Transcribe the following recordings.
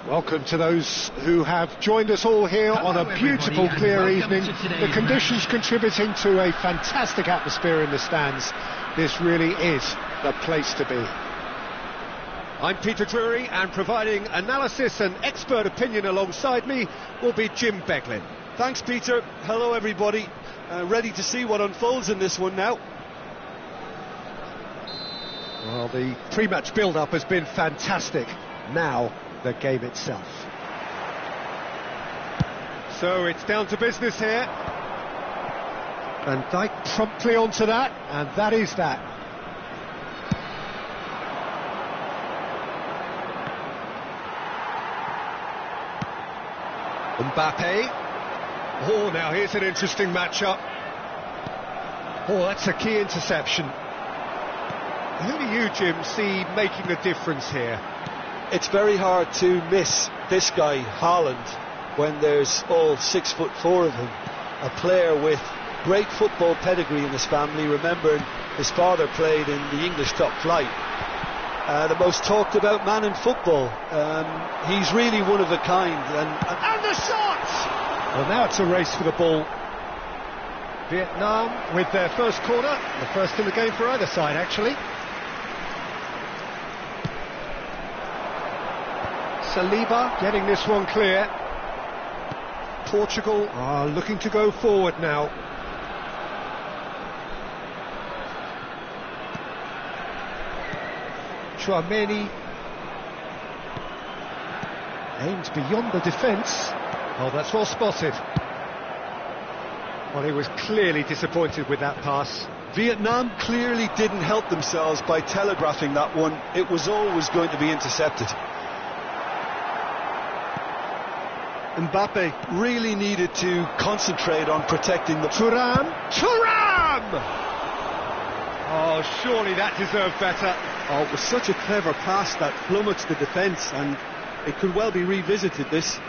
Welcome to those who have joined us all here on a beautiful, clear evening. The conditions contributing to a fantastic atmosphere in the stands. This really is the place to be. I'm Peter Drury, and providing analysis and expert opinion alongside me will be Jim Beglin. Thanks, Peter. Hello, everybody. Ready to see what unfolds in this one now. Well, the pre-match build-up has been fantastic. Now, the game itself. So it's down to business here. Van Dijk promptly onto that, and that is that. Mbappe. Oh, now here's an interesting matchup. Oh, that's a key interception. Who do you, Jim, see making a difference here? It's very hard to miss this guy, Haaland, when there's all 6'4" of him. A player with great football pedigree in his family, remembering his father played in the English top flight. The most talked about man in football. He's really one of a kind. And the shot! Well, now it's a race for the ball. Vietnam with their first corner, the first in the game for either side, actually. Saliba getting this one clear. Portugal are looking to go forward now. Chouameni aimed beyond the defence. Oh, that's well spotted. Well, he was clearly disappointed with that pass. Vietnam clearly didn't help themselves by telegraphing that one. It was always going to be intercepted. Mbappe really needed to concentrate on protecting the... Thuram! Oh, surely that deserved better. Oh, it was such a clever pass that flummoxed the defence, and it could well be revisited, this.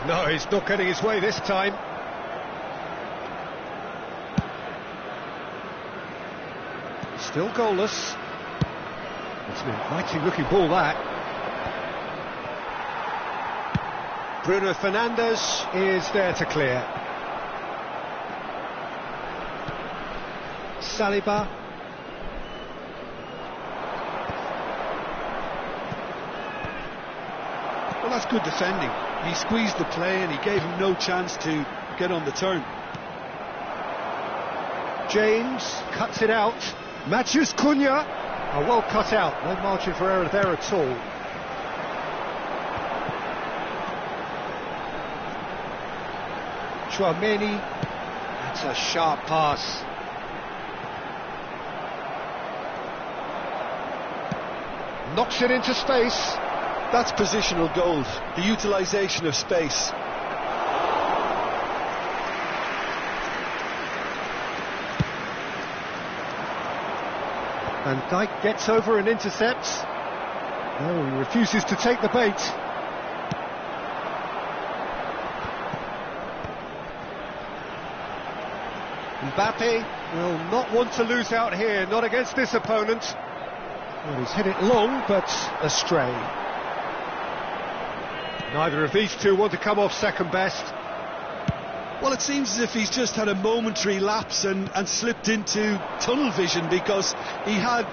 No, he's not getting his way this time. Still goalless. It's an inviting looking ball, that. Bruno Fernandes is there to clear. Saliba. Well, that's good defending. He squeezed the play and he gave him no chance to get on the turn. James cuts it out. Matthews Cunha. Oh, well cut out. No margin for error there at all. Chouameni. That's a sharp pass. Knocks it into space. That's positional gold, the utilisation of space. Van Dijk gets over and intercepts. No, he refuses to take the bait. Mbappe will not want to lose out here, not against this opponent. Well, he's hit it long, but astray. Neither of these two want to come off second best. Well, it seems as if he's just had a momentary lapse and slipped into tunnel vision, because he had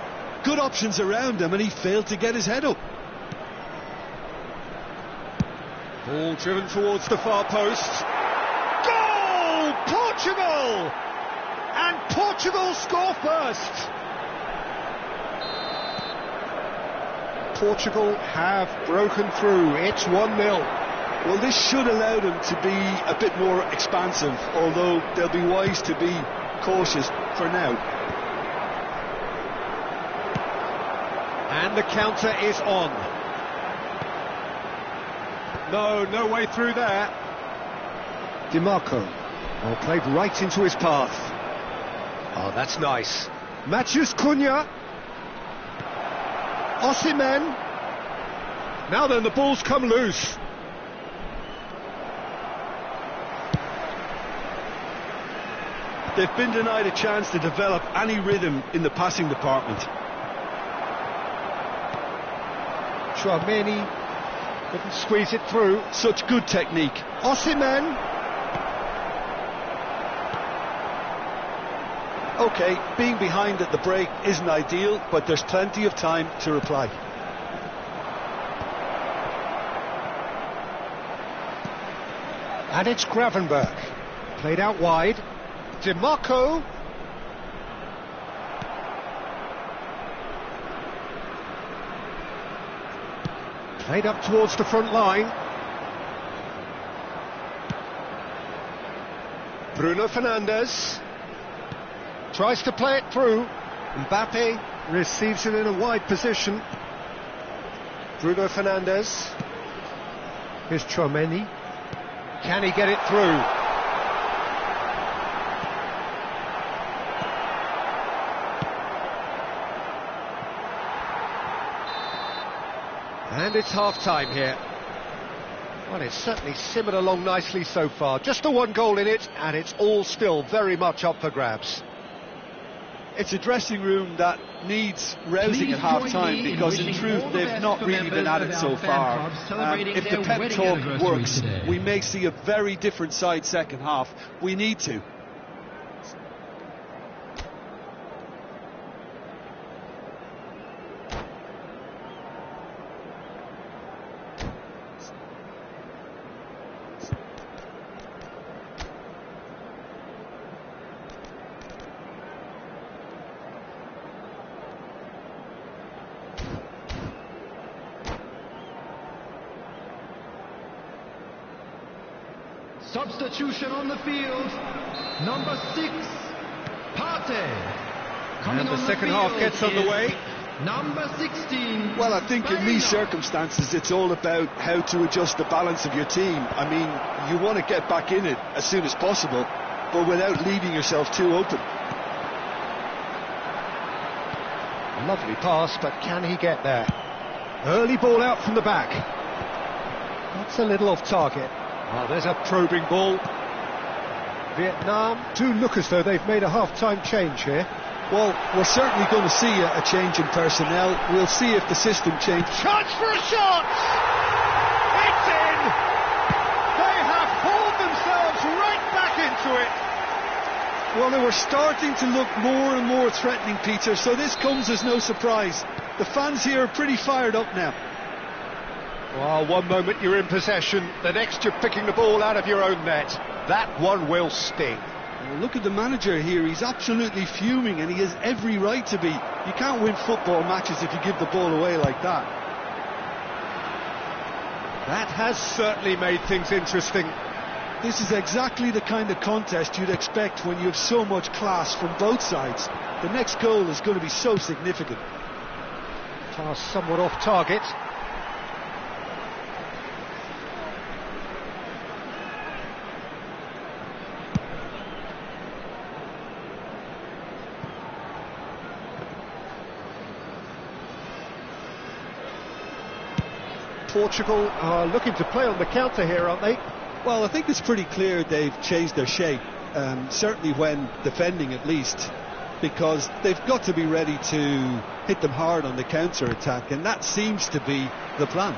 good options around him and he failed to get his head up. Ball driven towards the far post. Goal! Portugal! And Portugal score first. Portugal have broken through. It's 1-0. Well, this should allow them to be a bit more expansive, although they'll be wise to be cautious for now. And the counter is on. No way through there. DiMarco. Oh, played right into his path. Oh, that's nice. Matthews Cunha. Osimhen. Now then, the ball's come loose. They've been denied a chance to develop any rhythm in the passing department. Chouameni couldn't squeeze it through. Such good technique. Osimhen. OK, being behind at the break isn't ideal, but there's plenty of time to reply. And it's Gravenberch. Played out wide. DiMarco. Played up towards the front line. Bruno Fernandes. Tries to play it through. Mbappe receives it in a wide position. Bruno Fernandes. Here's Chouameni. Can he get it through? And it's half-time here. Well, it's certainly simmered along nicely so far. Just the one goal in it, and it's all still very much up for grabs. It's a dressing room that needs rousing at half-time, because in truth they've not really been at it so far. If the pep talk works, we may see a very different side second half. We need to. Substitution on the field, number 6, Partey. And the second half gets underway. Number 16. Well, I think in these circumstances it's all about how to adjust the balance of your team. I mean, you want to get back in it as soon as possible, but without leaving yourself too open. Lovely pass, but can he get there? Early ball out from the back. That's a little off target. Oh, there's a probing ball. Vietnam do look as though they've made a half-time change here. Well, we're certainly going to see a change in personnel. We'll see if the system changes. Chance for a shot! It's in! They have pulled themselves right back into it. Well, they were starting to look more and more threatening, Peter, so this comes as no surprise. The fans here are pretty fired up now. Well, one moment you're in possession, the next you're picking the ball out of your own net. That one will sting. Well, look at the manager here, he's absolutely fuming, and he has every right to be. You can't win football matches if you give the ball away like that. That has certainly made things interesting. This is exactly the kind of contest you'd expect when you have so much class from both sides. The next goal is going to be so significant. Pass somewhat off target. Portugal are looking to play on the counter here, aren't they? Well, I think it's pretty clear they've changed their shape, certainly when defending at least, because they've got to be ready to hit them hard on the counter-attack, and that seems to be the plan.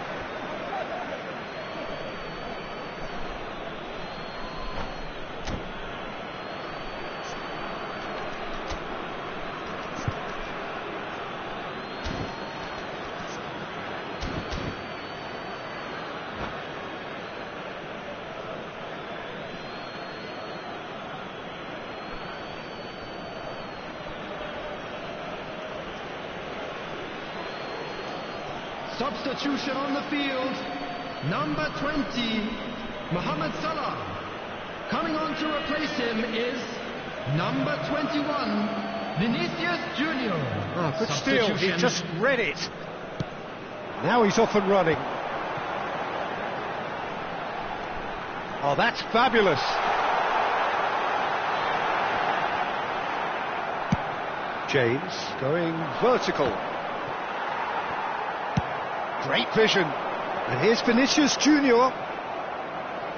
Substitution on the field, number 20, Mohamed Salah. Coming on to replace him is number 21, Vinicius Junior. Oh, good steal, he just read it. Now he's off and running. Oh, that's fabulous. James going vertical. Great vision. And here's Vinicius Junior.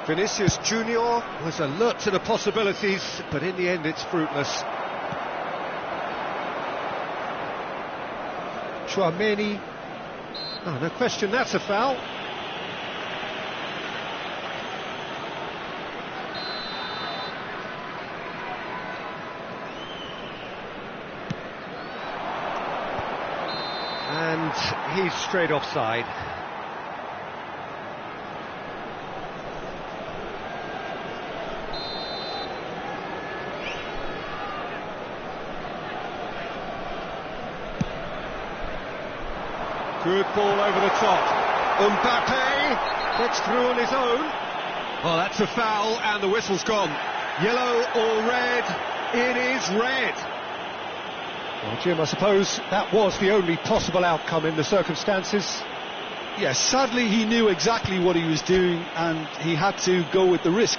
Vinicius Junior was alert to the possibilities, but in the end it's fruitless. Chouameni. Oh, no question, that's a foul. And he's straight offside. Good ball over the top. Mbappe gets through on his own. Well, that's a foul and the whistle's gone. Yellow or red? It is red. Well, Jim, I suppose that was the only possible outcome in the circumstances. Yes, sadly he knew exactly what he was doing and he had to go with the risk.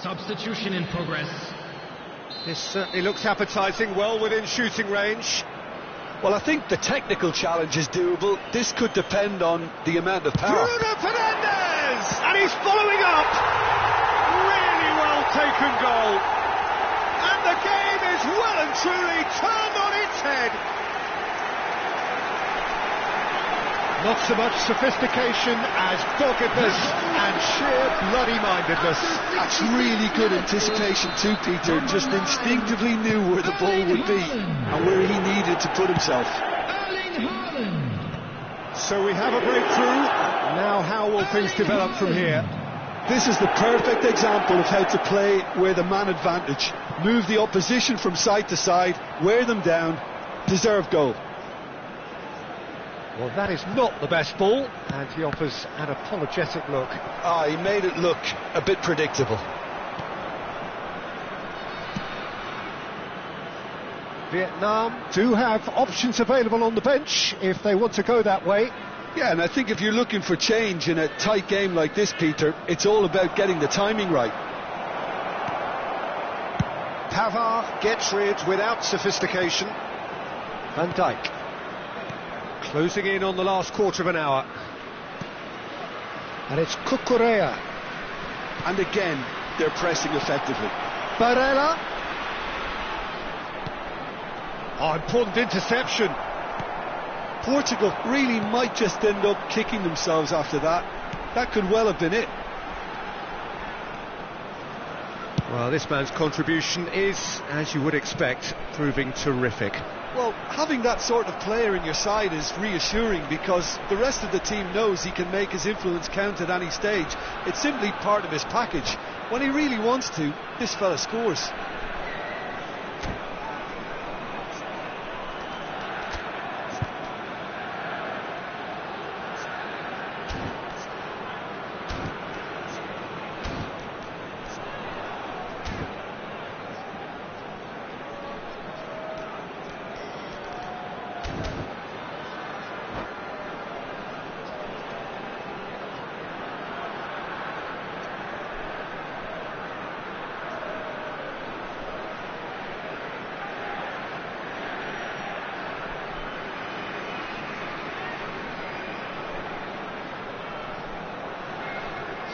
Substitution in progress. This certainly looks appetising, well within shooting range. Well, I think the technical challenge is doable. This could depend on the amount of power. Bruno Fernandes! And he's following up! Really well taken goal. And the game is well and truly turned on its head. Not so much sophistication as doggedness and sheer bloody-mindedness. That's really good anticipation too, Peter. Just instinctively knew where the ball would be and where he needed to put himself. So we have a breakthrough. Now how will things develop from here? This is the perfect example of how to play with a man advantage. Move the opposition from side to side, wear them down, deserve goal. Well, that is not the best ball, and he offers an apologetic look. He made it look a bit predictable. Vietnam do have options available on the bench if they want to go that way. Yeah, and I think if you're looking for change in a tight game like this, Peter, it's all about getting the timing right. Pavard gets rid without sophistication. Van Dijk. Closing in on the last quarter of an hour. And it's Cucurella. And again, they're pressing effectively. Barella. Oh, important interception. Portugal really might just end up kicking themselves after that. That could well have been it. Well, this man's contribution is, as you would expect, proving terrific. Well, having that sort of player in your side is reassuring because the rest of the team knows he can make his influence count at any stage. It's simply part of his package. When he really wants to, this fella scores.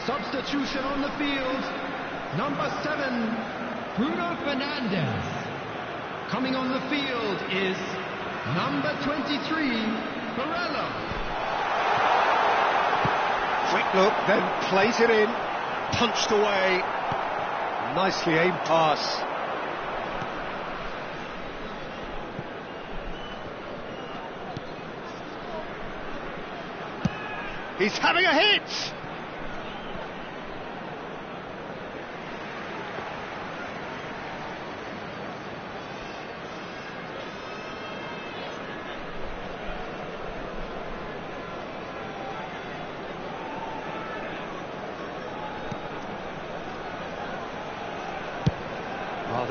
Substitution on the field. Number 7, Bruno Fernandes. Coming on the field is number 23, Barella. Quick look, then plays it in. Punched away. Nicely aimed pass. He's having a hit!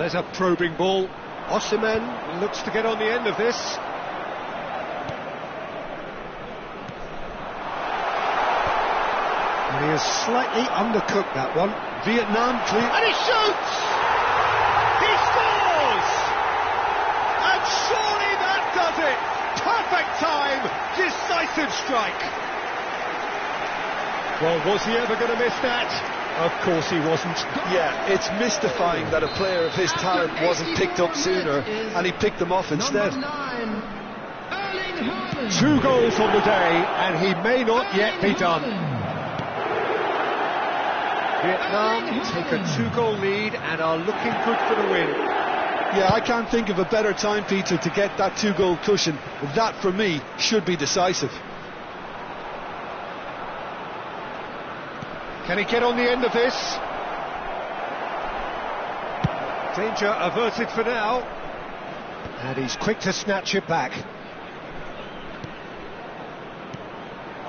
There's a probing ball. Osimhen looks to get on the end of this. And he has slightly undercooked that one. Vietnam clear. And he shoots! He scores! And surely that does it! Perfect time, decisive strike. Well, was he ever going to miss that? Of course he wasn't. Yeah, it's mystifying that a player of his talent wasn't picked up sooner, and he picked them off instead. 2 goals on the day, and he may not yet be done. Vietnam take a 2-goal lead and are looking good for the win. Yeah, I can't think of a better time, Peter, to get that 2-goal cushion. That, for me, should be decisive. Can he get on the end of this? Danger averted for now. And he's quick to snatch it back.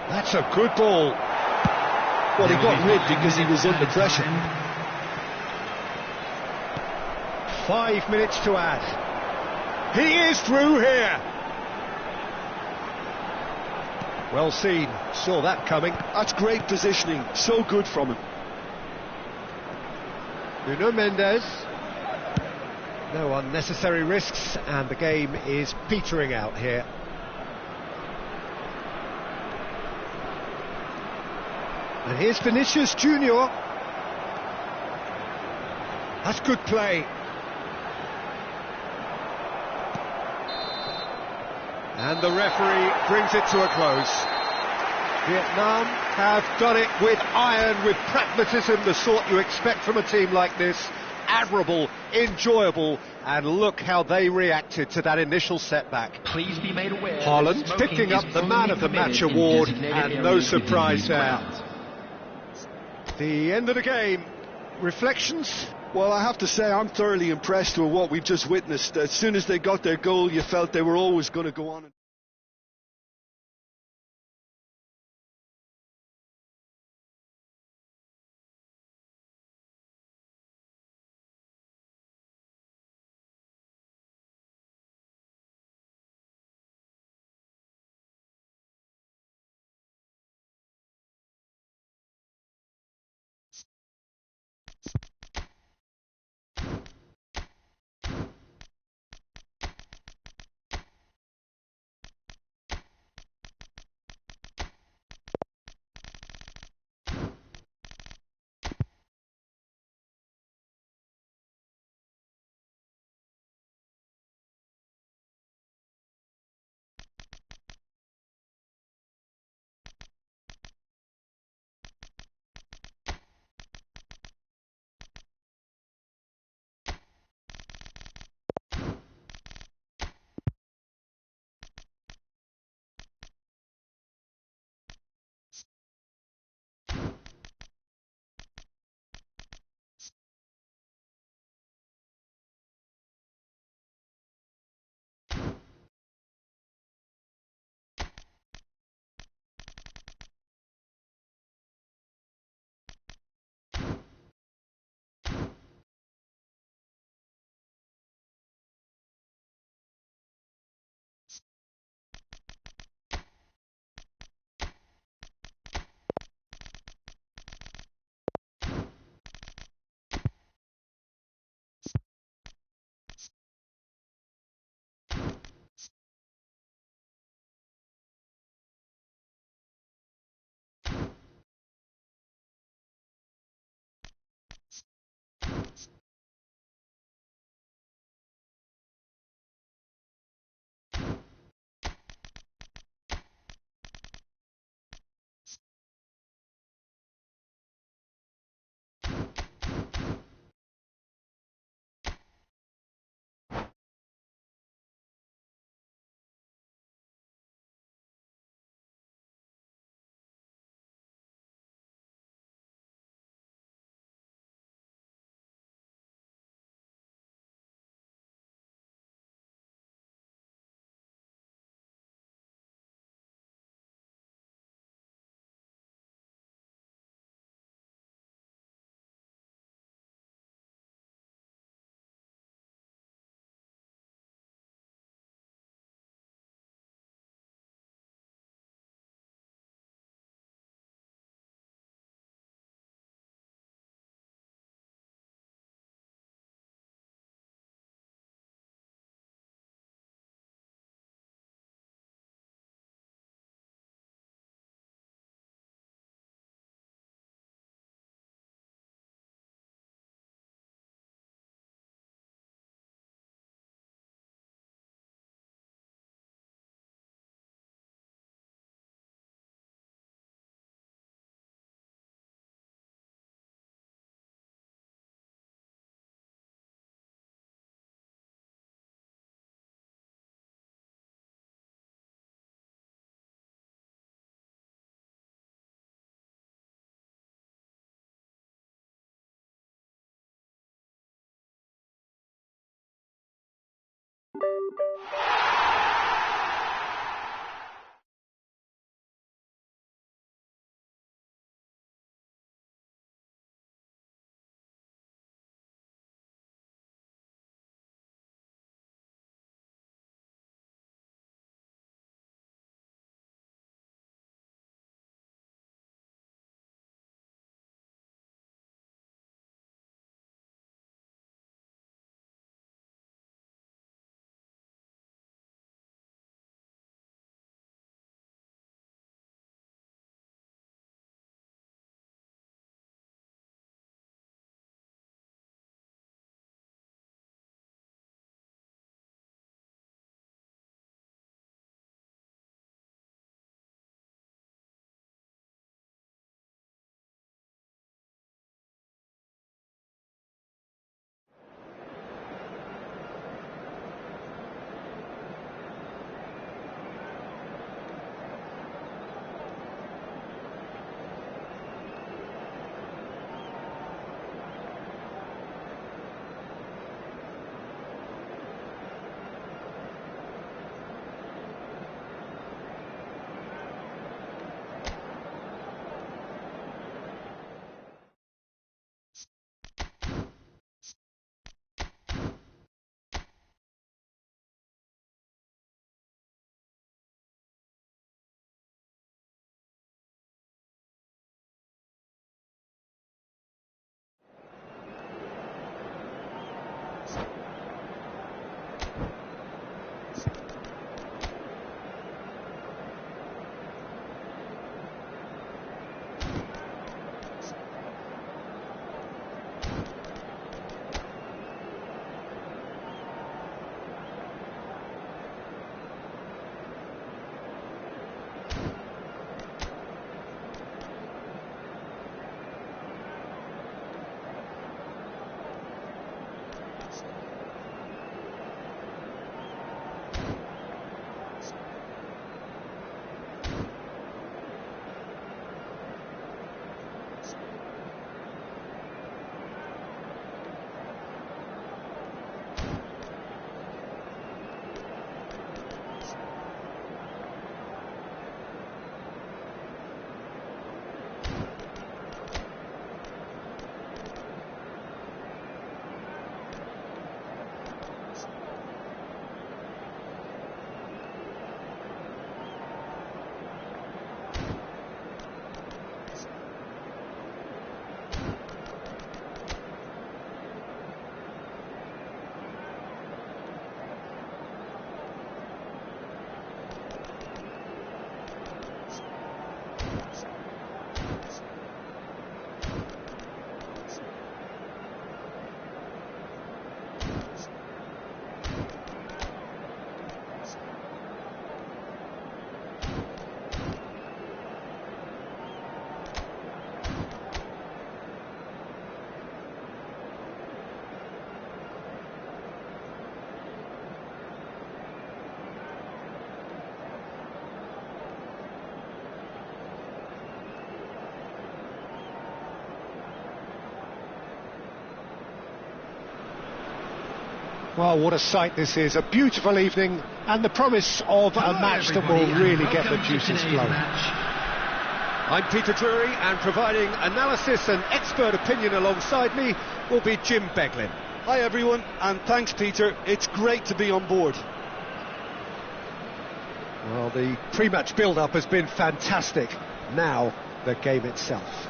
That's a good ball. Well, he got rid because he was under pressure. 5 minutes to add. He is through here. Well seen, saw that coming. That's great positioning, so good from him. Nuno Mendes. No unnecessary risks, and the game is petering out here. And here's Vinicius Junior. That's good play. And the referee brings it to a close. Vietnam have done it with iron, with pragmatism, the sort you expect from a team like this. Admirable, enjoyable, and look how they reacted to that initial setback. Please be made aware. Haaland picking up the Man of the Match award, and no surprise there. The end of the game. Reflections? Well, I have to say I'm thoroughly impressed with what we've just witnessed. As soon as they got their goal, you felt they were always going to go on. Well, what a sight this is. A beautiful evening and the promise of a match that will really get the juices flowing. I'm Peter Drury, and providing analysis and expert opinion alongside me will be Jim Beglin. Hi everyone, and thanks Peter, it's great to be on board. Well, the pre-match build-up has been fantastic. Now, the game itself.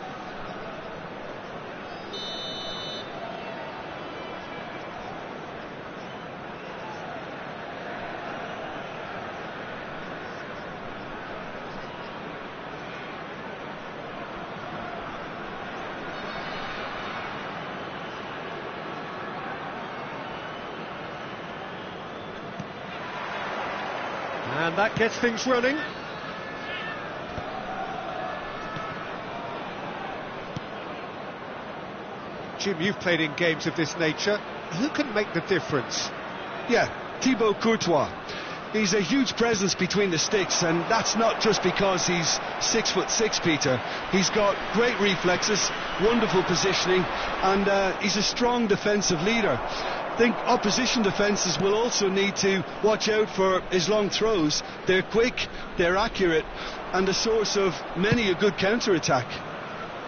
And that gets things running. Jim, you've played in games of this nature. Who can make the difference? Yeah, Thibaut Courtois. He's a huge presence between the sticks, and that's not just because he's 6'6", Peter. He's got great reflexes, wonderful positioning, and he's a strong defensive leader. I think opposition defences will also need to watch out for his long throws. They're quick, they're accurate, and the source of many a good counter-attack.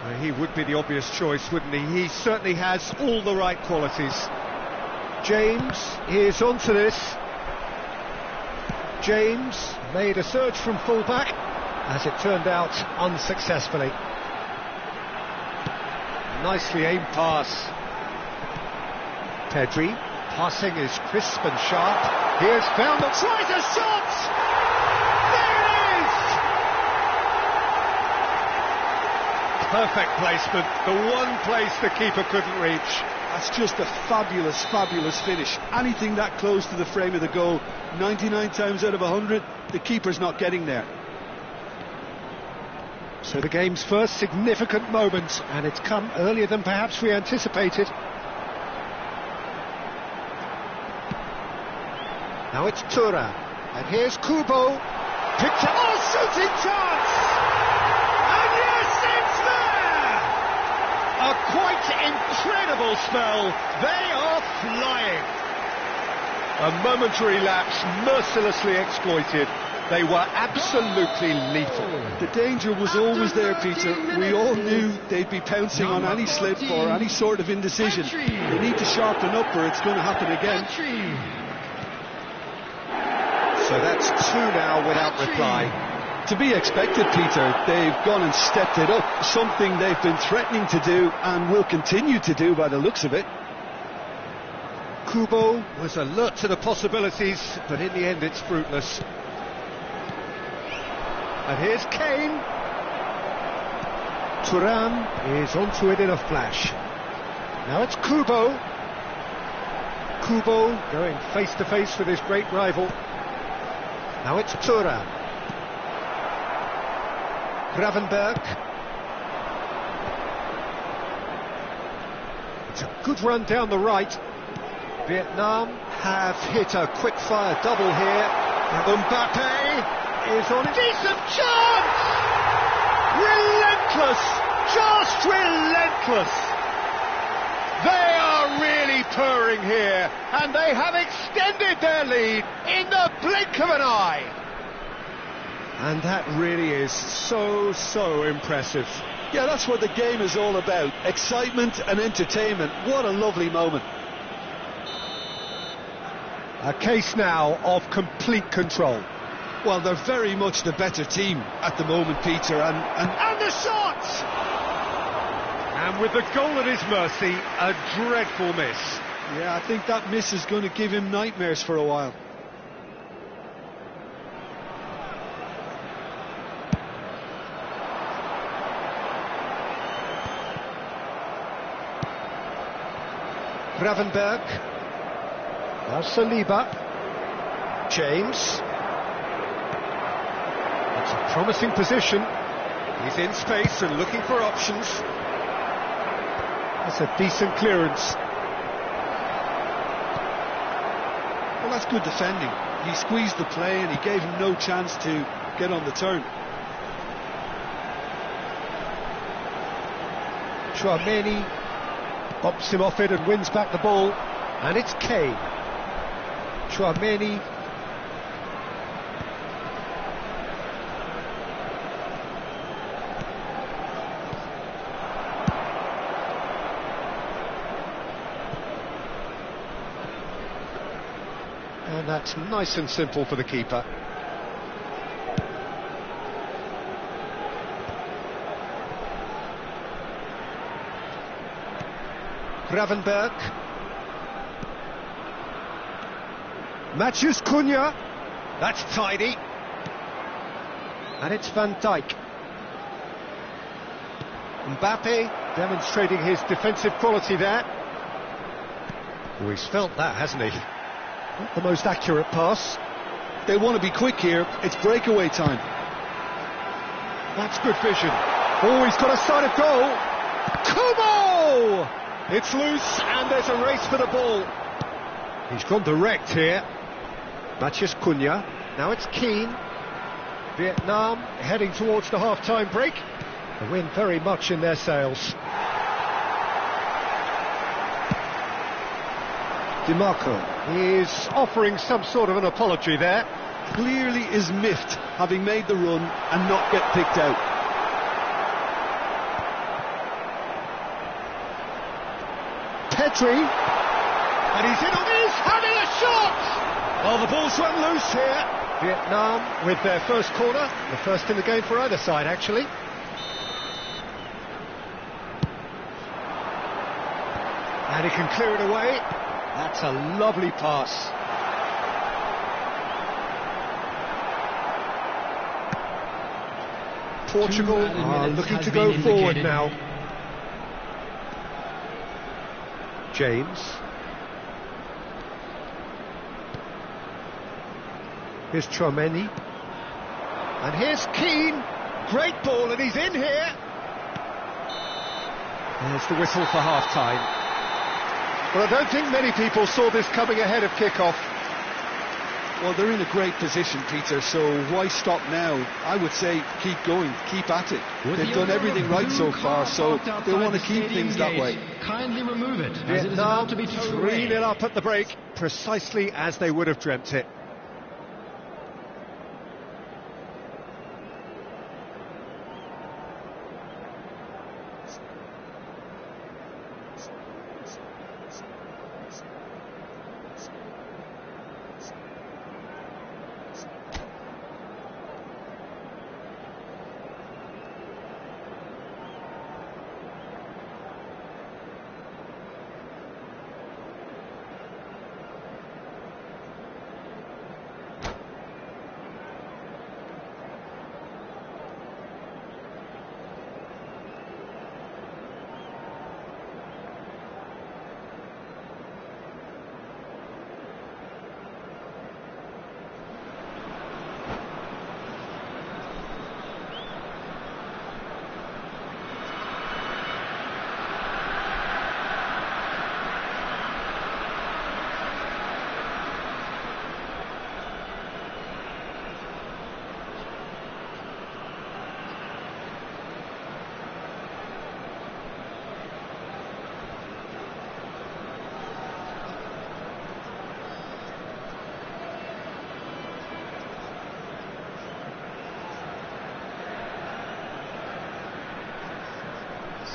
Well, he would be the obvious choice, wouldn't he? He certainly has all the right qualities. James is onto this. James made a surge from full-back, as it turned out unsuccessfully. Nicely aimed pass. Pedri, passing is crisp and sharp. Here's found the tries a shot! There it is! Perfect placement, the one place the keeper couldn't reach. That's just a fabulous, fabulous finish. Anything that close to the frame of the goal, 99 times out of 100, the keeper's not getting there. So the game's first significant moment, and it's come earlier than perhaps we anticipated. Now it's Tura, and here's Kubo, picked up, oh, shooting chance! And yes, it's there! A quite incredible spell, they are flying! A momentary lapse mercilessly exploited. They were absolutely lethal. The danger was always there, Peter. We all knew they'd be pouncing on any slip or any sort of indecision. They need to sharpen up or it's going to happen again. So that's two now without reply. To be expected, Peter. They've gone and stepped it up, something they've been threatening to do and will continue to do by the looks of it. Kubo was alert to the possibilities, but in the end it's fruitless. And here's Kane. Thuram is onto it in a flash. Now it's Kubo. Kubo going face to face with his great rival. Now it's Thuram. Gravenberg. It's a good run down the right. Vietnam have hit a quick-fire double here. Mbappe is on a decent chance! Relentless! Just relentless! They are really purring here, and they have extended their lead in the blink of an eye. And that really is so impressive. Yeah, that's what the game is all about. Excitement and entertainment. What a lovely moment. A case now of complete control. Well, they're very much the better team at the moment, Peter, and the shot! And with the goal at his mercy, a dreadful miss. Yeah, I think that miss is going to give him nightmares for a while. Gravenberg. Now Saliba. James. It's a promising position. He's in space and looking for options. That's a decent clearance. Well, that's good defending. He squeezed the play and he gave him no chance to get on the turn. Chouameni bumps him off it and wins back the ball. And it's Kane. Chouameni. And that's nice and simple for the keeper. Gravenberg. Matheus Cunha. That's tidy. And it's Van Dijk. Mbappe demonstrating his defensive quality there. Oh, he's felt that, hasn't he? Not the most accurate pass. They want to be quick here. It's breakaway time. That's good vision. Oh, he's got a side of goal. Kubo! It's loose and there's a race for the ball. He's gone direct here. Matheus Cunha. Now it's Keane. Vietnam heading towards the half-time break. The wind very much in their sails. DiMarco is offering some sort of an apology there. Clearly is miffed, having made the run and not get picked out. Pedri, and he's in on his, having a shot! Well, the ball's run loose here. Vietnam with their first corner, the first in the game for either side, actually. And he can clear it away. That's a lovely pass. Portugal are looking to go forward now. James. Here's Chouameni. And here's Keane. Great ball, and he's in here. There's the whistle for half-time. Well, I don't think many people saw this coming ahead of kick-off. Well, they're in a great position, Peter, so why stop now? I would say keep going, keep at it. They've done everything right so far, so they want to keep things that way. Kindly remove it, as it is Vietnam about to be towed away. 3-0 up at the break, precisely as they would have dreamt it.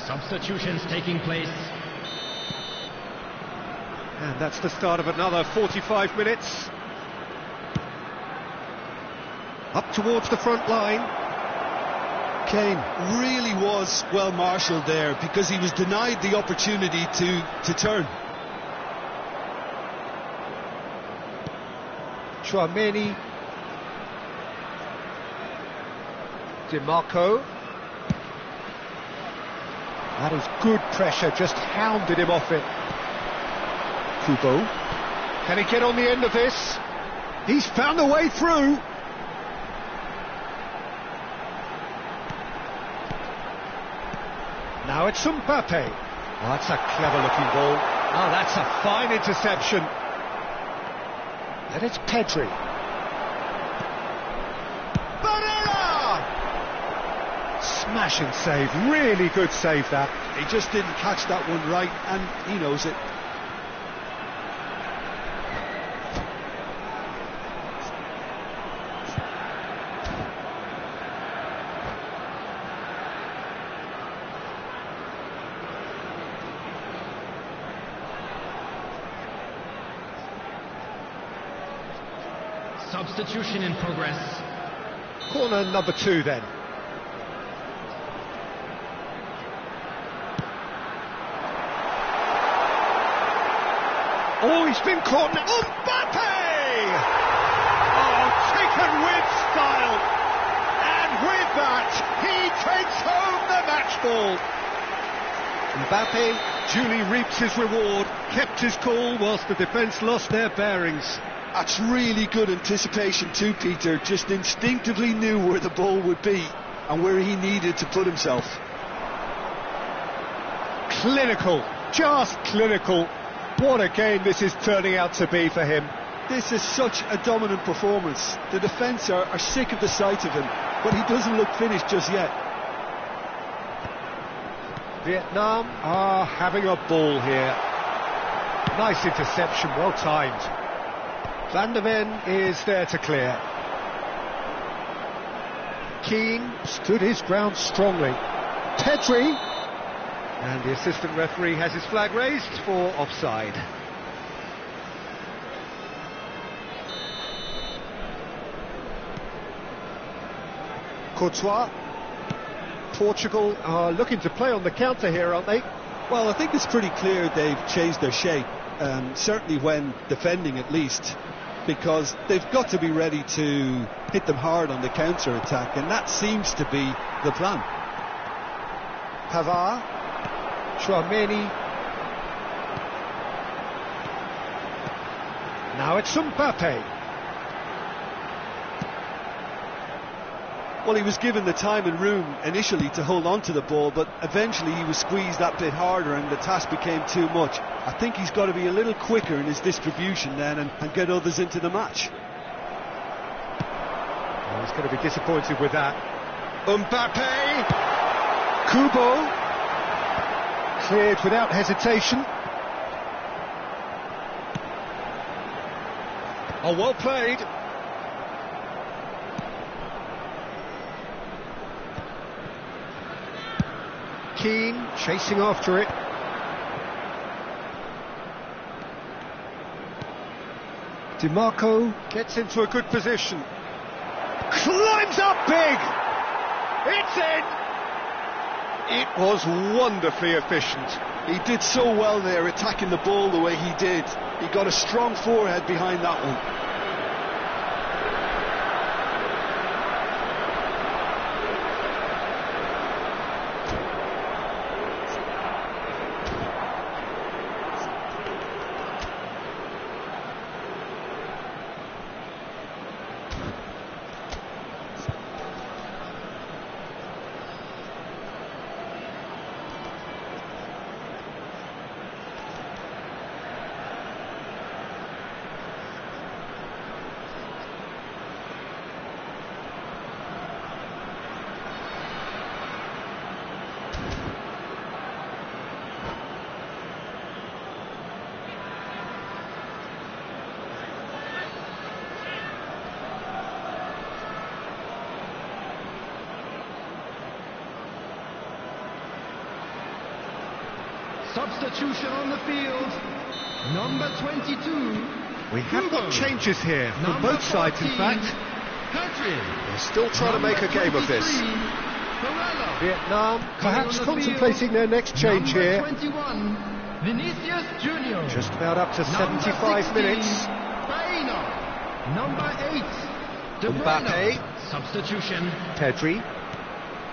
Substitutions taking place. And that's the start of another 45 minutes. Up towards the front line. Kane really was well marshalled there because he was denied the opportunity to turn. Chouameni. DiMarco. That is good pressure, just hounded him off it. Kubo. Can he get on the end of this? He's found a way through. Now it's Mbappe. Oh, that's a clever looking ball. Oh, that's a fine interception. And it's Pedri. Smashing save, really good save that. He just didn't catch that one right, and he knows it. Substitution in progress. Corner number 2 then. Oh, he's been caught now. Mbappe! Oh, taken with style. And with that, he takes home the match ball. Mbappe duly reaps his reward, kept his cool whilst the defence lost their bearings. That's really good anticipation too, Peter. Just instinctively knew where the ball would be and where he needed to put himself. Clinical, just clinical. What a game this is turning out to be for him. This is such a dominant performance. The defence are sick of the sight of him, but he doesn't look finished just yet. Vietnam are having a ball here. Nice interception, well timed. Van der Ven is there to clear. Keane stood his ground strongly. Pedri, and the assistant referee has his flag raised for offside. Courtois. Portugal are looking to play on the counter here, aren't they? Well, I think it's pretty clear they've changed their shape, certainly when defending at least, because they've got to be ready to hit them hard on the counter-attack, and that seems to be the plan. Pavard, Chouameni. Now it's Mbappe. Well, he was given the time and room initially to hold on to the ball, but eventually he was squeezed that bit harder and the task became too much. I think he's got to be a little quicker in his distribution then and get others into the match. Well, he's going to be disappointed with that. Mbappe! Kubo! Cleared without hesitation. Oh, well played. Keane chasing after it. DiMarco gets into a good position. Climbs up big! It's in! It was wonderfully efficient. He did so well there, attacking the ball the way he did. He got a strong forehead behind that one. Substitution on the field. Number 22. We have got changes here from Number both sides, in 14, fact. Pedri. They're still trying to make a game of this. Barella. Vietnam perhaps on the contemplating field. their next change Number here. 21. Vinicius Junior. Just about up to Number 75 16, minutes. Baena. Number 8. De Mbappe. Bruyne. Substitution. Pedri.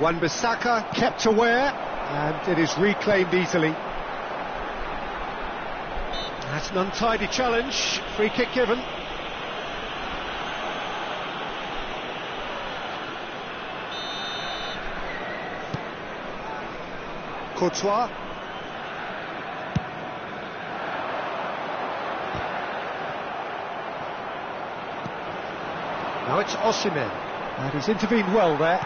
Wan-Bissaka kept aware, and it is reclaimed easily. That's an untidy challenge. Free kick given. Courtois. Now it's Osimhen. And he's intervened well there.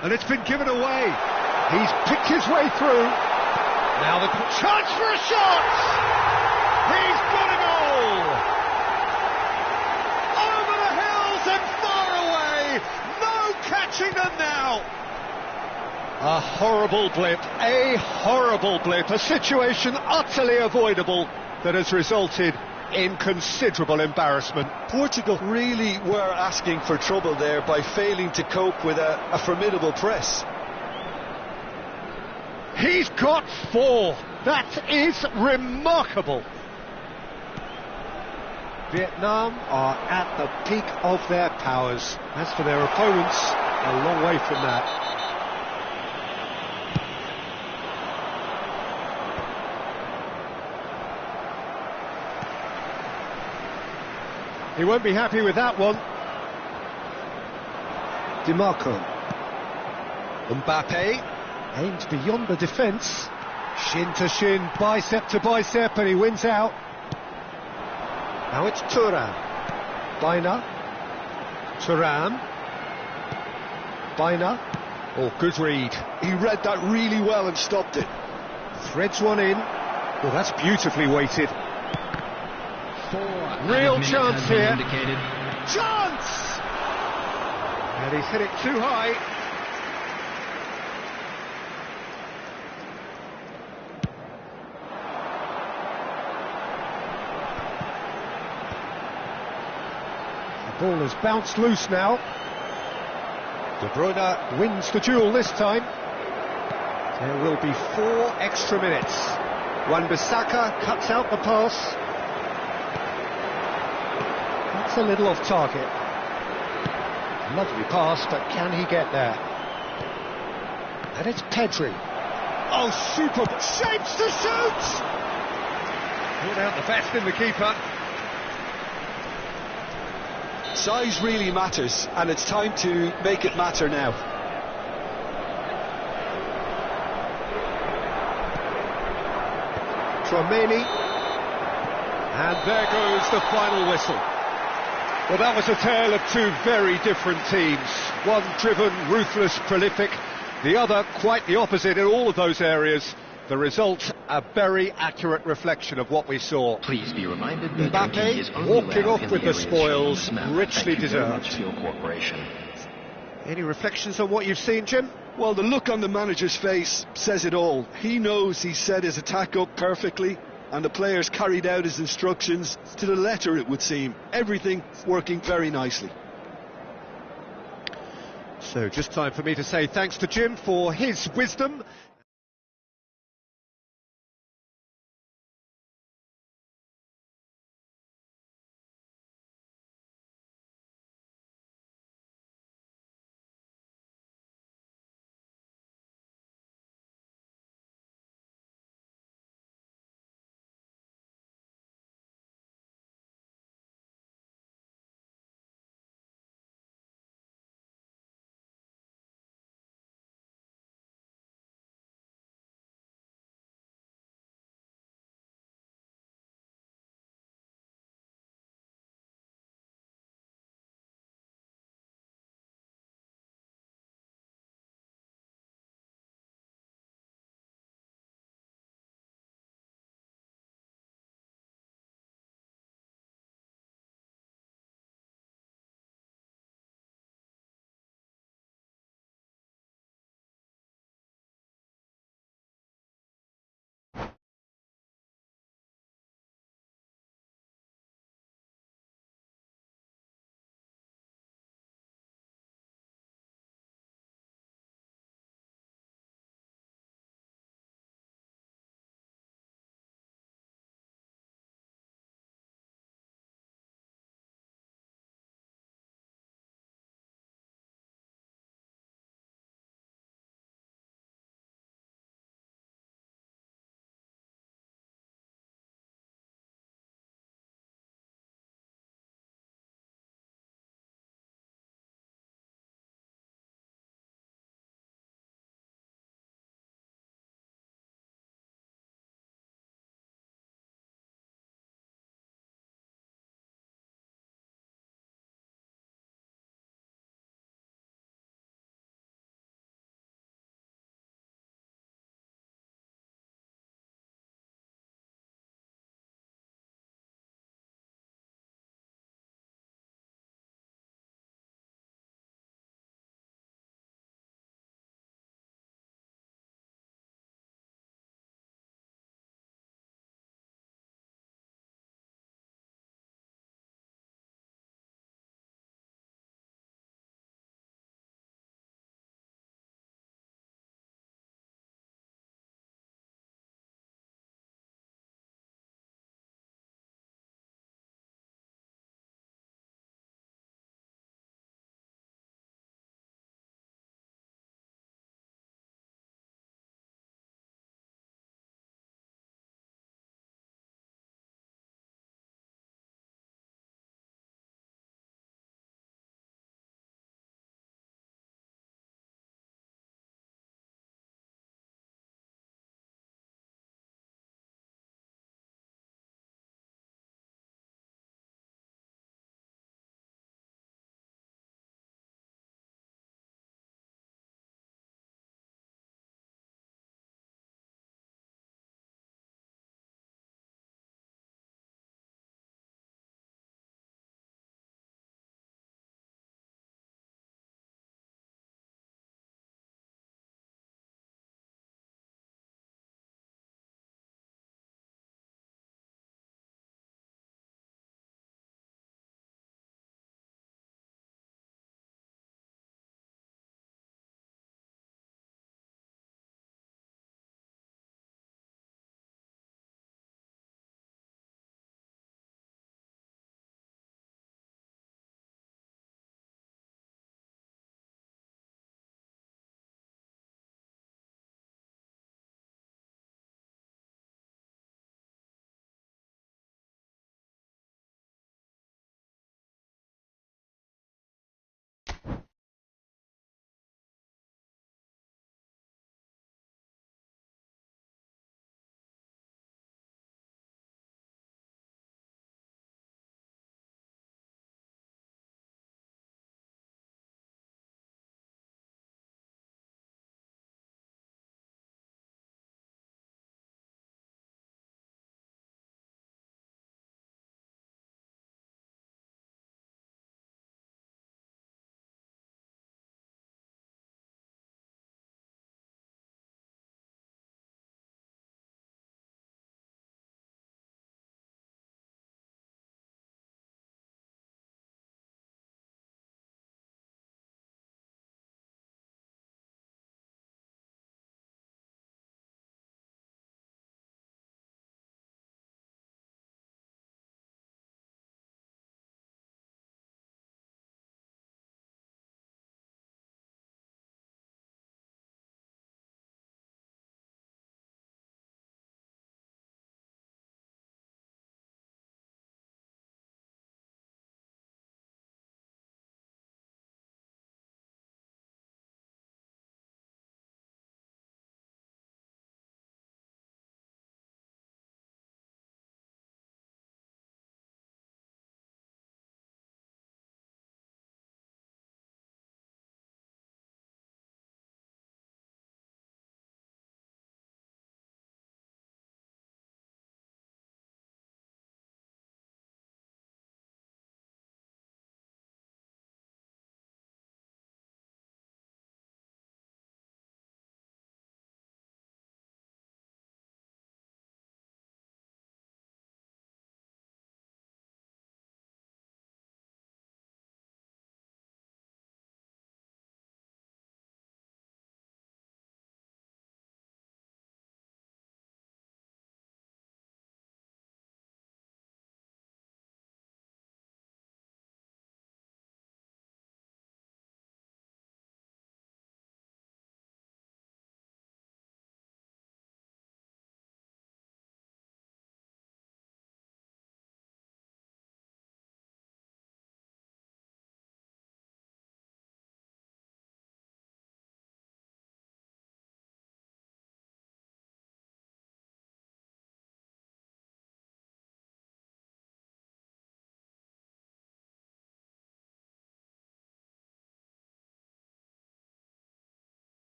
And it's been given away. He's picked his way through. Now the chance for a shot! He's got a goal! Over the hills and far away! No catching them now! A horrible blip, a situation utterly avoidable that has resulted in considerable embarrassment. Portugal really were asking for trouble there by failing to cope with a formidable press. He's got 4. That is remarkable. Vietnam are at the peak of their powers. As for their opponents, a long way from that. He won't be happy with that one. DiMarco. Mbappe aims beyond the defence. Shin to shin, bicep to bicep, and he wins out. Now it's Thuram. Baina. Thuram. Baina. Oh, good read. He read that really well and stopped it. Threads one in. Oh, that's beautifully weighted. Real chance here. Chance! And he's hit it too high. The ball has bounced loose now. De Bruyne wins the duel this time. There will be 4 extra minutes. Wan-Bissaka cuts out the pass. That's a little off target. Lovely pass, but can he get there? And it's Pedri. Oh, super! Shapes to shoot! Put out the best in the keeper. Size really matters, and it's time to make it matter now. Tchouaméni. And there goes the final whistle. Well, that was a tale of 2 very different teams. One driven, ruthless, prolific. The other quite the opposite in all of those areas. The result, a very accurate reflection of what we saw. Please be reminded that drinking is Mbappe only walking allowed off in with the areas shown on spoils, this map. richly Thank you very much deserved. for your cooperation. Any reflections on what you've seen, Jim? Well, the look on the manager's face says it all. He knows he set his attack up perfectly, and the players carried out his instructions to the letter, it would seem. Everything working very nicely. So just time for me to say thanks to Jim for his wisdom.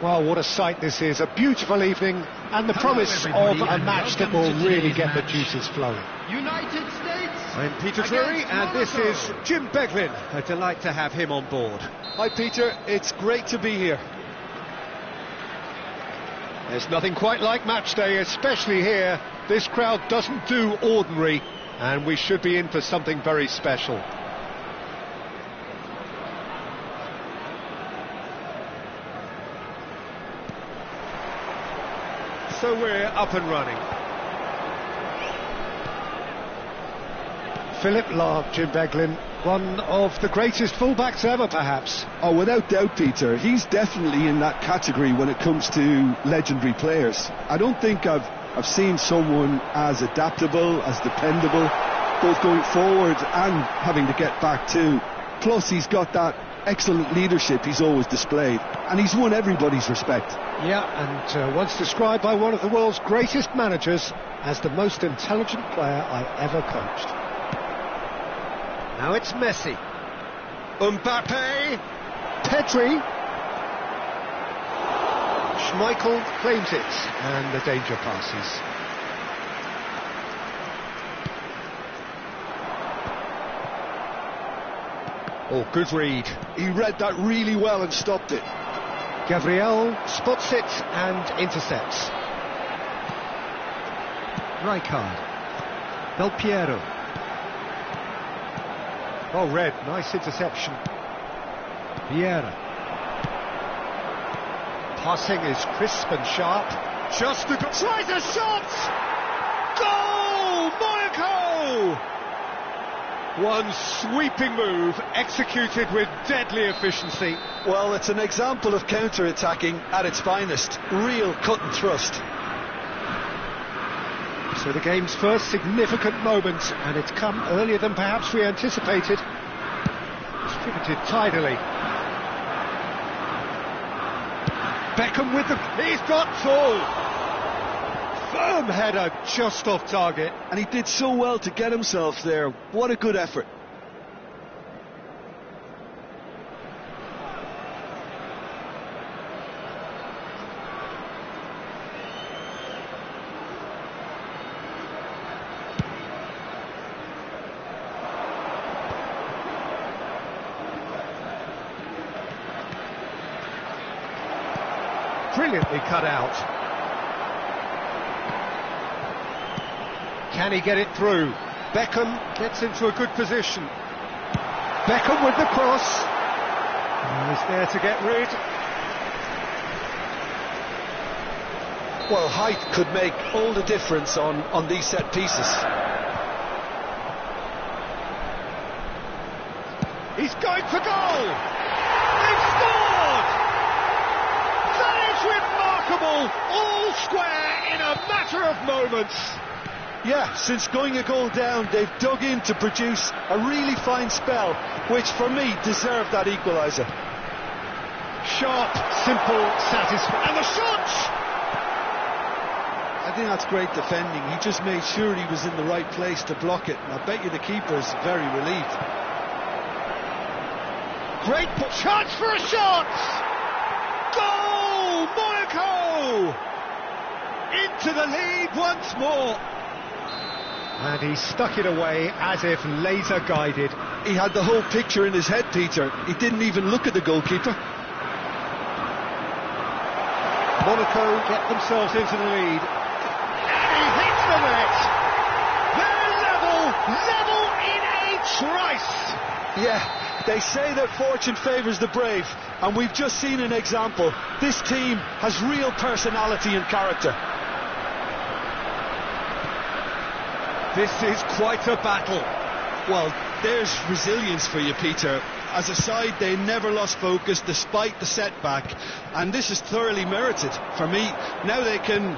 Well, what a sight this is, a beautiful evening, and the promise of a match that will really get the juices flowing. United States. I'm Peter Drury, and this is Jim Beglin. A delight to have him on board. Hi Peter, it's great to be here. There's nothing quite like match day, especially here. This crowd doesn't do ordinary, and we should be in for something very special. So we're up and running. Philip Lahm, Jim Beglin, one of the greatest fullbacks ever, perhaps. Oh, without doubt, Peter. He's definitely in that category when it comes to legendary players. I don't think I've seen someone as adaptable, as dependable, both going forward and having to get back too. Plus, he's got that excellent leadership he's always displayed, and he's won everybody's respect. Yeah, and once described by one of the world's greatest managers as the most intelligent player I ever coached. Now it's Messi. Mbappe. Pedri. Schmeichel claims it, and the danger passes. Oh, good read. He read that really well and stopped it. Gabriel spots it and intercepts. Rijkaard. Del Piero. Oh, Red, nice interception. Vieira. Passing is crisp and sharp. Just a tries a shot! Goal! Monaco! One sweeping move, executed with deadly efficiency. Well, it's an example of counter-attacking at its finest. Real cut and thrust. So the game's first significant moment, and it's come earlier than perhaps we anticipated. Distributed tidily. Beckham with the... He's got full! Firm header, just off target. And he did so well to get himself there. What a good effort. Brilliantly cut out. Can he get it through? Beckham gets into a good position. Beckham with the cross. He's there to get rid. Well, height could make all the difference on these set pieces. He's going for goal! They've scored! That is remarkable! All square in a matter of moments. Yeah, since going a goal down, they've dug in to produce a really fine spell, which for me deserved that equaliser. Sharp, simple, satisfying. And the shot! I think that's great defending. He just made sure he was in the right place to block it. And I bet you the keeper's very relieved. Great chance for a shot! Goal! Monaco! Into the lead once more. And he stuck it away as if laser guided. He had the whole picture in his head, Peter. He didn't even look at the goalkeeper. Monaco get themselves into the lead. And he hits the net. They're level in a trice. Yeah, they say that fortune favours the brave, and we've just seen an example. This team has real personality and character. This is quite a battle. Well, there's resilience for you, Peter. As a side, they never lost focus despite the setback, and this is thoroughly merited. For me, now they can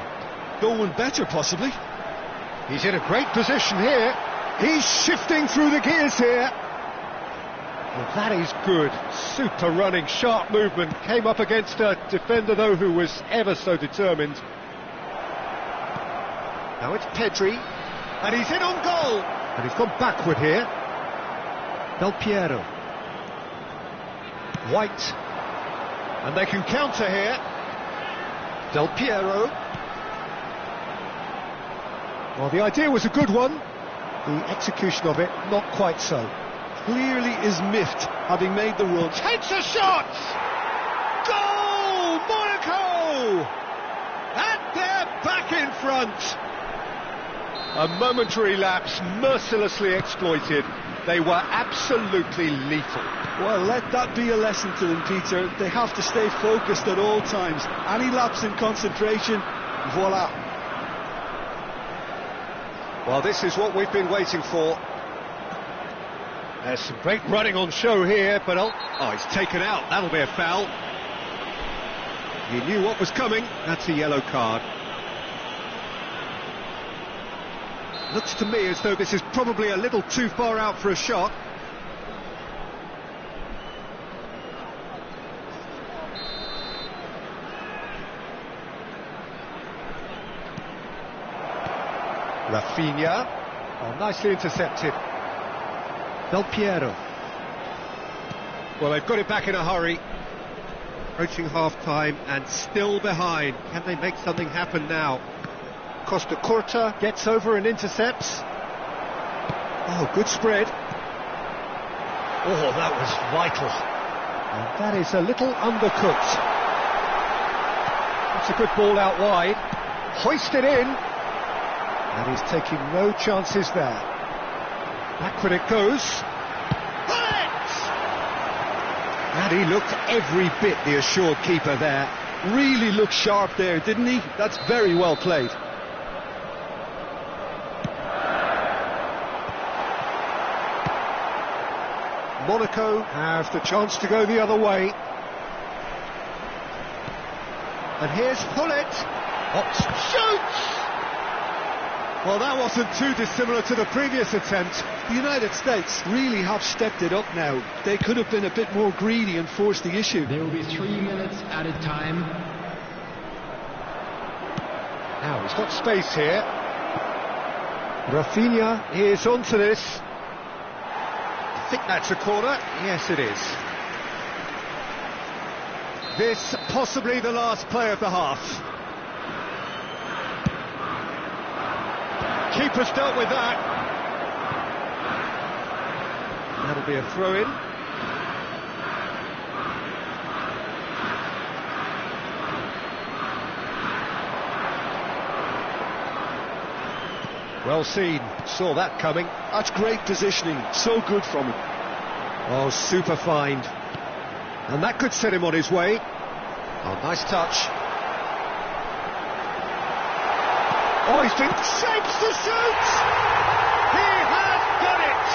go one better, possibly. He's in a great position here. He's shifting through the gears here. Well, that is good. Super running, sharp movement. Came up against a defender, though, who was ever so determined. Now it's Pedri. And he's in on goal. And he's gone backward here. Del Piero. White. And they can counter here. Del Piero. Well, the idea was a good one. The execution of it, not quite so. Clearly is miffed, having made the run. Takes a shot! Goal! Monaco! And they're back in front. A momentary lapse, mercilessly exploited. They were absolutely lethal. Well, let that be a lesson to them, Peter. They have to stay focused at all times. Any lapse in concentration, voila. Well, this is what we've been waiting for. There's some great running on show here, but he's taken out. That'll be a foul. He knew what was coming. That's a yellow card. Looks to me as though this is probably a little too far out for a shot. Rafinha. Oh, nicely intercepted. Del Piero. Well, they've got it back in a hurry. Approaching half-time and still behind. Can they make something happen now? Costa Curta gets over and intercepts. Oh, good spread. Oh, that was vital. And that is a little undercooked. That's a good ball out wide. Hoisted in. And he's taking no chances there. Backward it goes. And he looked every bit the assured keeper there. Really looked sharp there, didn't he? That's very well played. Monaco have the chance to go the other way. And here's Hullet. Shoots! Well, that wasn't too dissimilar to the previous attempt. The United States really have stepped it up now. They could have been a bit more greedy and forced the issue. There will be 3 minutes added time. Now he's got space here. Rafinha is onto this. I think that's a corner. Yes, it is. This possibly the last play of the half. Keeper's dealt with that. That'll be a throw-in. Well seen, saw that coming. That's great positioning, so good from him. Oh, super find. And that could set him on his way. Oh, nice touch. Oh, he's been shapes to shoot! He has done it!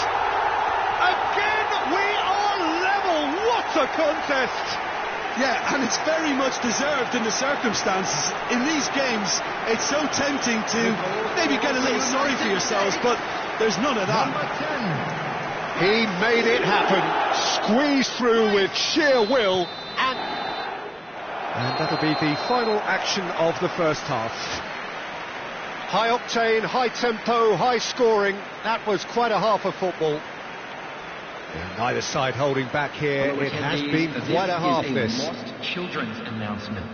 Again, we are level! What a contest! Yeah, and it's very much deserved in the circumstances. In these games, it's so tempting to maybe get a little sorry for yourselves, but there's none of that. He made it happen, squeezed through with sheer will, and that'll be the final action of the first half. High octane, high tempo, high scoring. That was quite a half of football. And neither side holding back here. It has been quite a half, this. Lost children's announcement.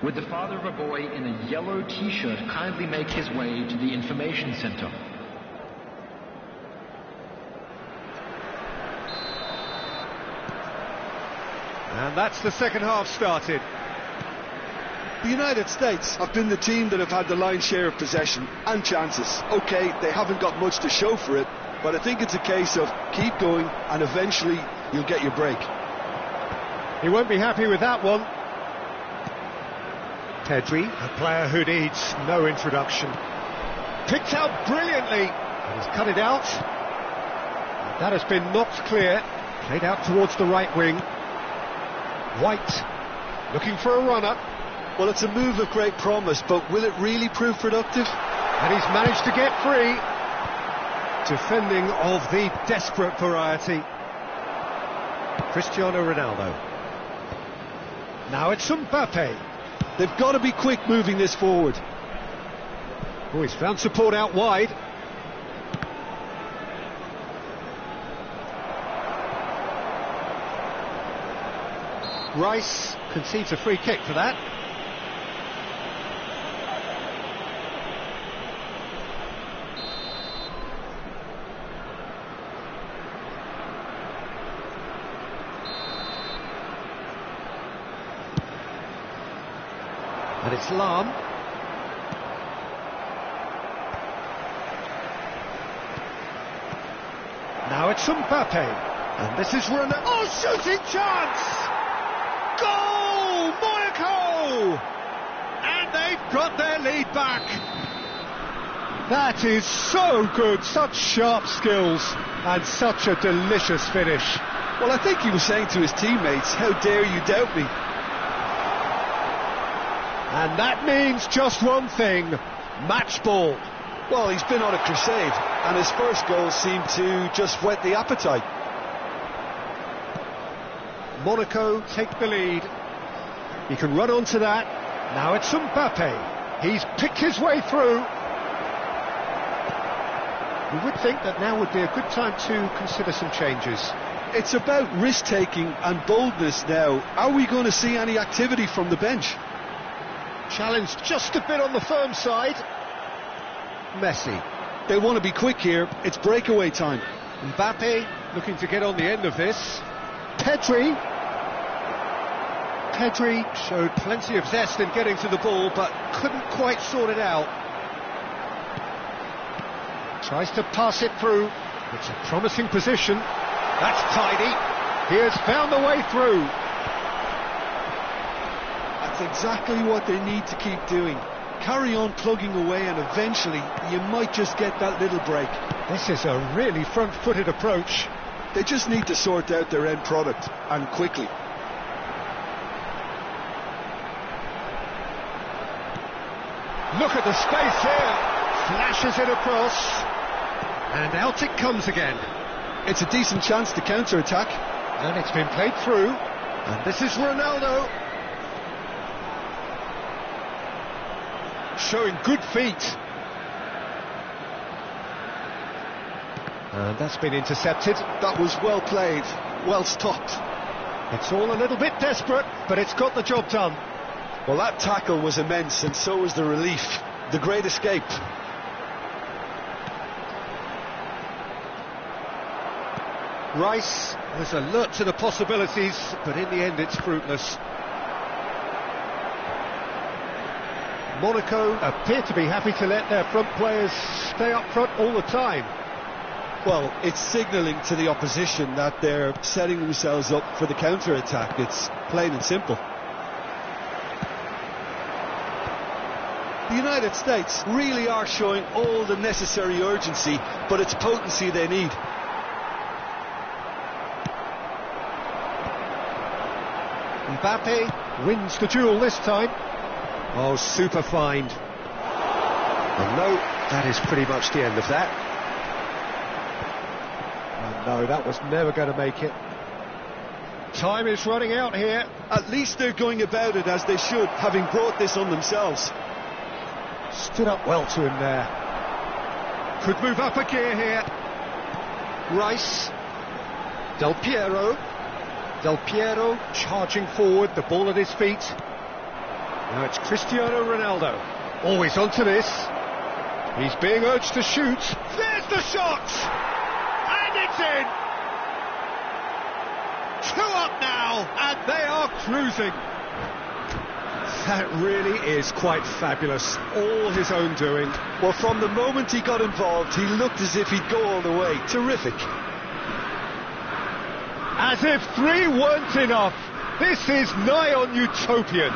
Would the father of a boy in a yellow t-shirt kindly make his way to the information center? And that's the second half started. The United States have been the team that have had the lion's share of possession and chances. OK, they haven't got much to show for it, but I think it's a case of keep going and eventually you'll get your break. He won't be happy with that one. Pedri, a player who needs no introduction. Picked out brilliantly, and he's cut it out. That has been knocked clear. Played out towards the right wing. White, looking for a runner. Well, it's a move of great promise, but will it really prove productive? And he's managed to get free. Defending of the desperate variety. Cristiano Ronaldo. Now it's Mbappe. They've got to be quick moving this forward. Oh, he's found support out wide. Rice concedes a free kick for that. And it's Lam. Now it's Mbappe. And this is Ronaldo. Oh, shooting chance! Goal! Monaco! And they've got their lead back. That is so good. Such sharp skills. And such a delicious finish. Well, I think he was saying to his teammates, how dare you doubt me? And that means just one thing, match ball. Well, he's been on a crusade, and his first goal seemed to just whet the appetite. Monaco take the lead. He can run onto that. Now it's Mbappe. He's picked his way through. You would think that now would be a good time to consider some changes. It's about risk-taking and boldness now. Are we going to see any activity from the bench? Challenged just a bit on the firm side. Messi. They want to be quick here. It's breakaway time. Mbappe looking to get on the end of this. Pedri showed plenty of zest in getting to the ball, but couldn't quite sort it out. Tries to pass it through. It's a promising position. That's tidy. He has found the way through. That's exactly what they need to keep doing. Carry on plugging away, and eventually you might just get that little break. This is a really front-footed approach. They just need to sort out their end product, and quickly. Look at the space here. Flashes it across. And out it comes again. It's a decent chance to counter-attack. And it's been played through. And this is Ronaldo. Showing good feet. And that's been intercepted. That was well played, well stopped. It's all a little bit desperate, but it's got the job done. Well, that tackle was immense, and so was the relief. The great escape. Rice was alert to the possibilities, but in the end it's fruitless. Monaco appear to be happy to let their front players stay up front all the time. Well, it's signalling to the opposition that they're setting themselves up for the counter-attack. It's plain and simple. The United States really are showing all the necessary urgency, but it's potency they need. Mbappe wins the duel this time. Oh, super find. And no, that is pretty much the end of that. And no, that was never going to make it. Time is running out here. At least they're going about it as they should, having brought this on themselves. Stood up well to him there. Could move up a gear here. Rice. Del Piero charging forward, the ball at his feet. Now it's Cristiano Ronaldo. Always onto this. He's being urged to shoot. There's the shot! And it's in! 2 up now, and they are cruising. That really is quite fabulous. All his own doing. Well, from the moment he got involved, he looked as if he'd go all the way. Terrific. As if 3 weren't enough. This is nigh on utopian.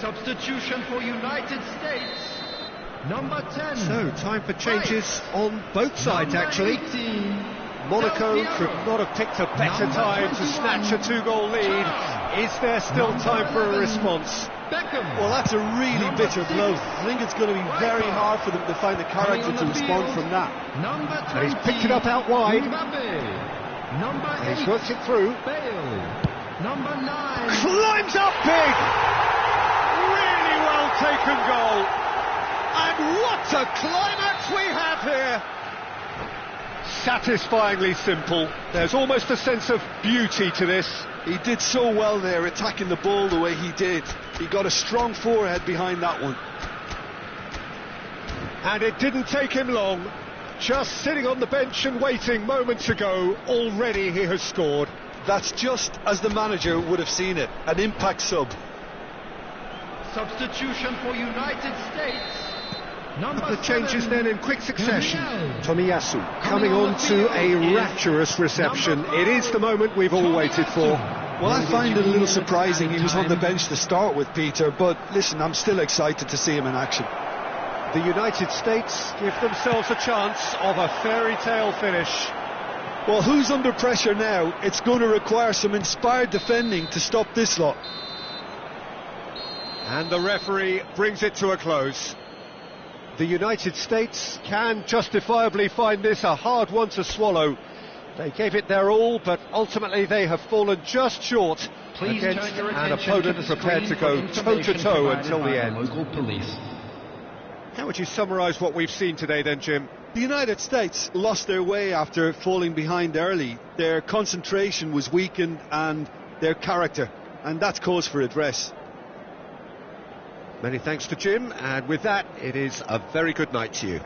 Substitution for United States. Number 10. So, time for changes on both sides, actually. 18. Monaco could not have picked a better time to snatch a 2-goal lead. Is there still time for a response? Beckham. Well, that's a really bitter blow. I think it's going to be very hard for them to find the character to respond from that. Number 20. And he's picked it up out wide. Mbappe. Number 8. And he's worked it through. Bale. Number 9. Climbs up big! Really well taken goal. And what a climax we have here! Satisfyingly simple. There's almost a sense of beauty to this. He did so well there, attacking the ball the way he did. He got a strong forehead behind that one. And it didn't take him long. Just sitting on the bench and waiting moments ago, already he has scored. That's just as the manager would have seen it, an impact sub. Substitution for United States. Number The changes 7. then in quick succession. Daniel. Tomiyasu coming on to a rapturous reception. It is the moment we've all waited for. Well, I find it a little surprising he was on the bench to start with, Peter, but listen, I'm still excited to see him in action. The United States give themselves a chance of a fairy tale finish. Well, who's under pressure now? It's going to require some inspired defending to stop this lot. And the referee brings it to a close. The United States can justifiably find this a hard one to swallow. They gave it their all, but ultimately they have fallen just short Please against turn your an attention opponent to the prepared to screen go for information toe-to-toe provided until by the end. Local police. How would you summarise what we've seen today then, Jim? The United States lost their way after falling behind early. Their concentration was weakened and their character, and that's cause for address. Many thanks to Jim, and with that, it is a very good night to you.